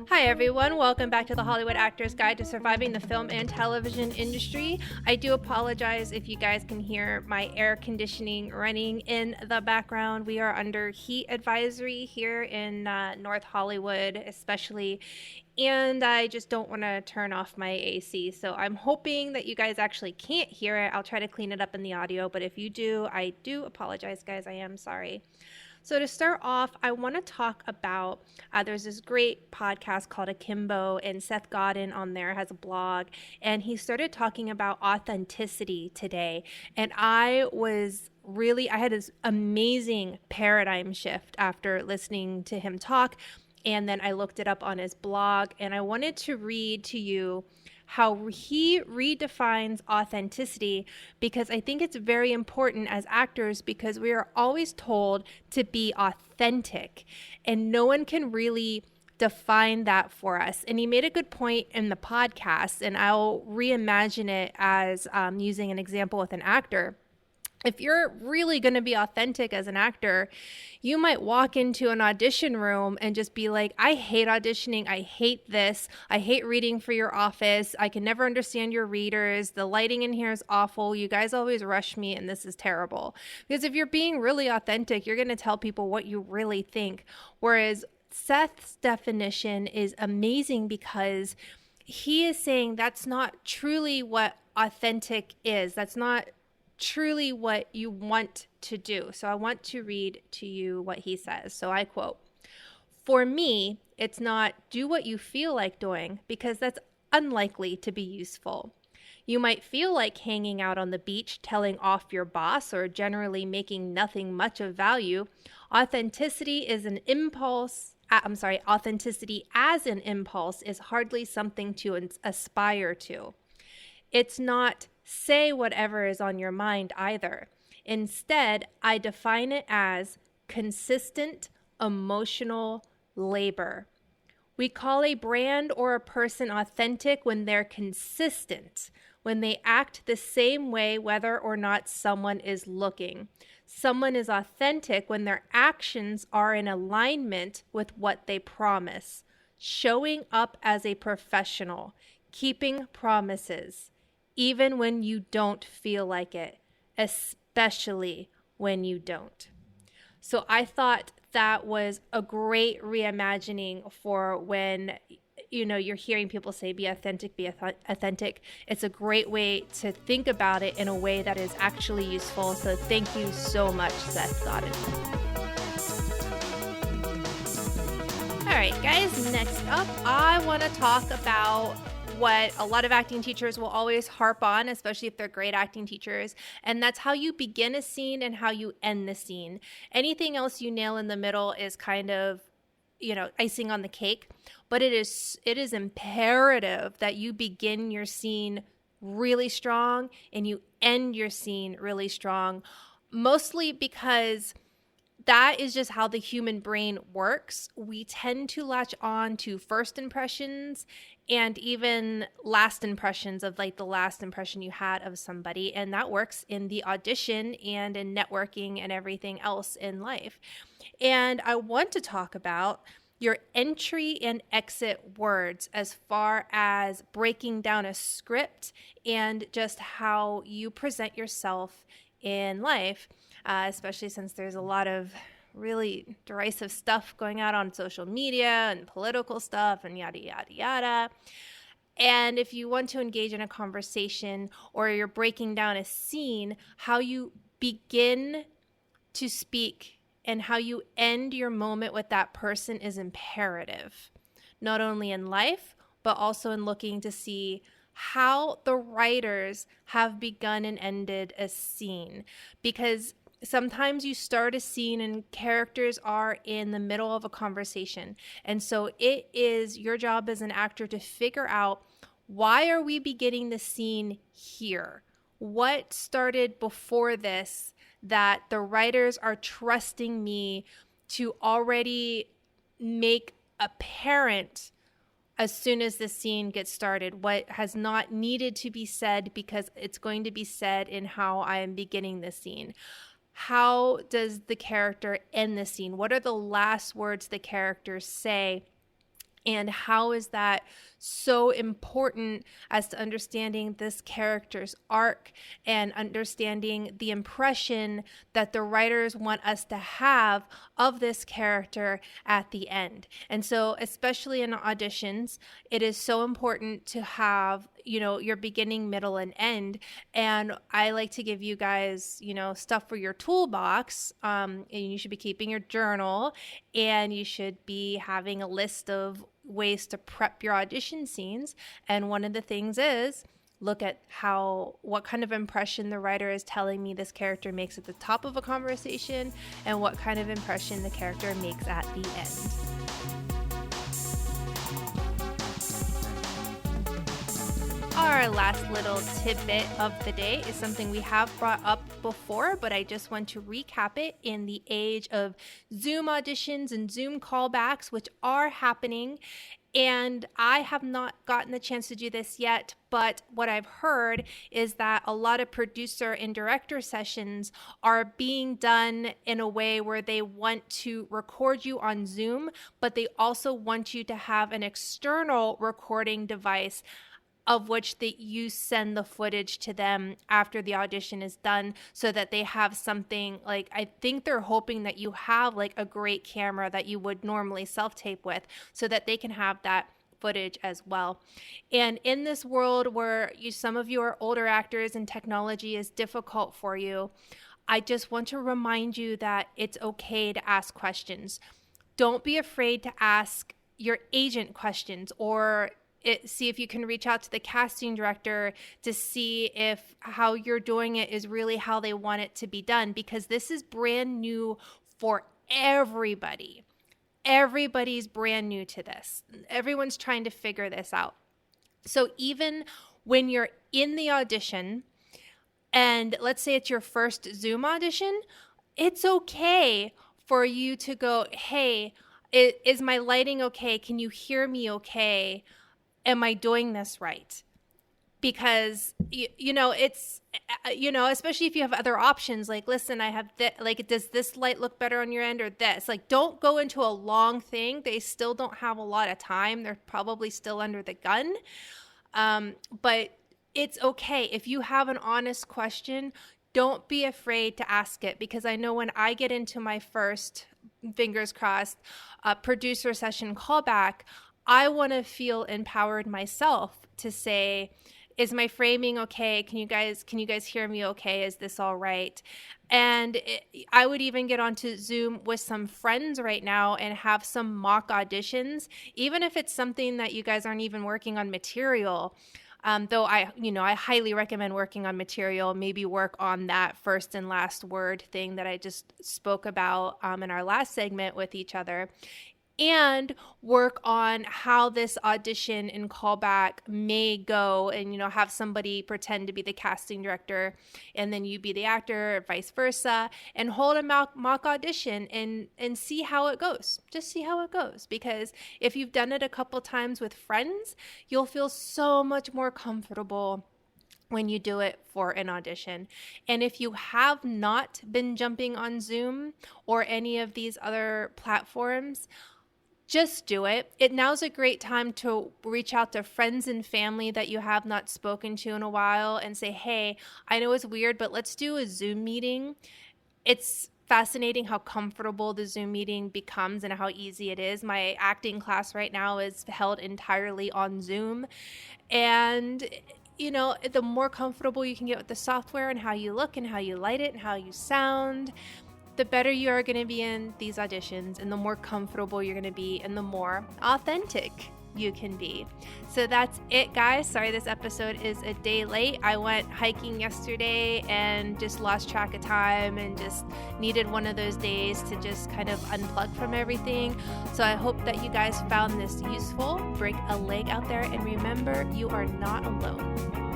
Hi everyone, welcome back to the Hollywood Actors Guide to Surviving the Film and Television Industry. I do apologize if you guys can hear my air conditioning running in the background. We are under heat advisory here in North Hollywood especially, and I just don't want to turn off my AC. So I'm hoping that you guys actually can't hear it. I'll try to clean it up in the audio, but if you do, I do apologize, guys. I am sorry. So to start off, I want to talk about, there's this great podcast called Akimbo, and Seth Godin on there has a blog, and he started talking about authenticity today. And I had this amazing paradigm shift after listening to him talk. And then I looked it up on his blog, and I wanted to read to you how he redefines authenticity, because I think it's very important as actors, because we are always told to be authentic and no one can really define that for us. And he made a good point in the podcast, and I'll reimagine it as using an example with an actor. If you're really going to be authentic as an actor, you might walk into an audition room and just be like, I hate auditioning. I hate this. I hate reading for your office. I can never understand your readers. The lighting in here is awful. You guys always rush me, and this is terrible. Because if you're being really authentic, you're going to tell people what you really think. Whereas Seth's definition is amazing, because he is saying that's not truly what authentic is. That's not truly what you want to do. So I want to read to you what he says. So I quote, "For me, it's not do what you feel like doing, because that's unlikely to be useful. You might feel like hanging out on the beach, telling off your boss, or generally making nothing much of value. Authenticity as an impulse is hardly something to aspire to. It's not say whatever is on your mind either. Instead, I define it as consistent emotional labor. We call a brand or a person authentic when they're consistent, when they act the same way whether or not someone is looking. Someone is authentic when their actions are in alignment with what they promise, showing up as a professional, keeping promises, even when you don't feel like it, especially when you don't." So I thought that was a great reimagining for when, you're hearing people say, be authentic, be authentic. It's a great way to think about it in a way that is actually useful. So thank you so much, Seth Godin. All right, guys, next up, I want to talk about what a lot of acting teachers will always harp on, especially if they're great acting teachers, and that's how you begin a scene and how you end the scene. Anything else you nail in the middle is kind of, icing on the cake, but it is imperative that you begin your scene really strong and you end your scene really strong, mostly because that is just how the human brain works. We tend to latch on to first impressions and even last impressions of the last impression you had of somebody. And that works in the audition and in networking and everything else in life. And I want to talk about your entry and exit words as far as breaking down a script and just how you present yourself in life. Especially since there's a lot of really derisive stuff going out on social media and political stuff and yada, yada, yada. And if you want to engage in a conversation or you're breaking down a scene, how you begin to speak and how you end your moment with that person is imperative, not only in life, but also in looking to see how the writers have begun and ended a scene. Because sometimes you start a scene and characters are in the middle of a conversation. And so it is your job as an actor to figure out, why are we beginning the scene here? What started before this that the writers are trusting me to already make apparent as soon as the scene gets started? What has not needed to be said because it's going to be said in how I am beginning the scene? how does the character end the scene? What are the last words the characters say? And how is that so important as to understanding this character's arc and understanding the impression that the writers want us to have of this character at the end? And so, especially in auditions, it is so important to have, your beginning, middle, and end. And I like to give you guys, stuff for your toolbox. And you should be keeping your journal, and you should be having a list of ways to prep your audition scenes. And one of the things is look at what kind of impression the writer is telling me this character makes at the top of a conversation, and what kind of impression the character makes at the end. Our last little tidbit of the day is something we have brought up before, but I just want to recap it. In the age of Zoom auditions and Zoom callbacks, which are happening, and I have not gotten the chance to do this yet, but what I've heard is that a lot of producer and director sessions are being done in a way where they want to record you on Zoom, but they also want you to have an external recording device of which you send the footage to them after the audition is done, so that they have something like, I think they're hoping that you have like a great camera that you would normally self-tape with, so that they can have that footage as well. And in this world where some of you are older actors and technology is difficult for you, I just want to remind you that it's okay to ask questions. Don't be afraid to ask your agent questions, or see if you can reach out to the casting director to see if how you're doing it is really how they want it to be done, because this is brand new for everybody. Everybody's brand new to this. Everyone's trying to figure this out. So even when you're in the audition, and let's say it's your first Zoom audition, it's okay for you to go, hey, is my lighting okay? Can you hear me okay? Am I doing this right? Because, it's, especially if you have other options, like, listen, I have does this light look better on your end or this? Like, don't go into a long thing. They still don't have a lot of time. They're probably still under the gun. But it's okay. If you have an honest question, don't be afraid to ask it, because I know when I get into my first, fingers crossed, producer session callback, I want to feel empowered myself to say, is my framing okay? Can you guys hear me okay? Is this all right? And I would even get onto Zoom with some friends right now and have some mock auditions, even if it's something that you guys aren't even working on material. Though I highly recommend working on material, maybe work on that first and last word thing that I just spoke about in our last segment with each other. And work on how this audition and callback may go, and have somebody pretend to be the casting director and then you be the actor, or vice versa, and hold a mock audition and see how it goes. Just see how it goes, because if you've done it a couple times with friends, you'll feel so much more comfortable when you do it for an audition. And if you have not been jumping on Zoom or any of these other platforms, just do it. Now's a great time to reach out to friends and family that you have not spoken to in a while and say, hey, I know it's weird, but let's do a Zoom meeting. It's fascinating how comfortable the Zoom meeting becomes and how easy it is. My acting class right now is held entirely on Zoom. And the more comfortable you can get with the software and how you look and how you light it and how you sound, the better you are going to be in these auditions, and the more comfortable you're going to be, and the more authentic you can be. So that's it, guys. Sorry this episode is a day late. I went hiking yesterday and just lost track of time and just needed one of those days to just kind of unplug from everything. So I hope that you guys found this useful. Break a leg out there, and remember, you are not alone.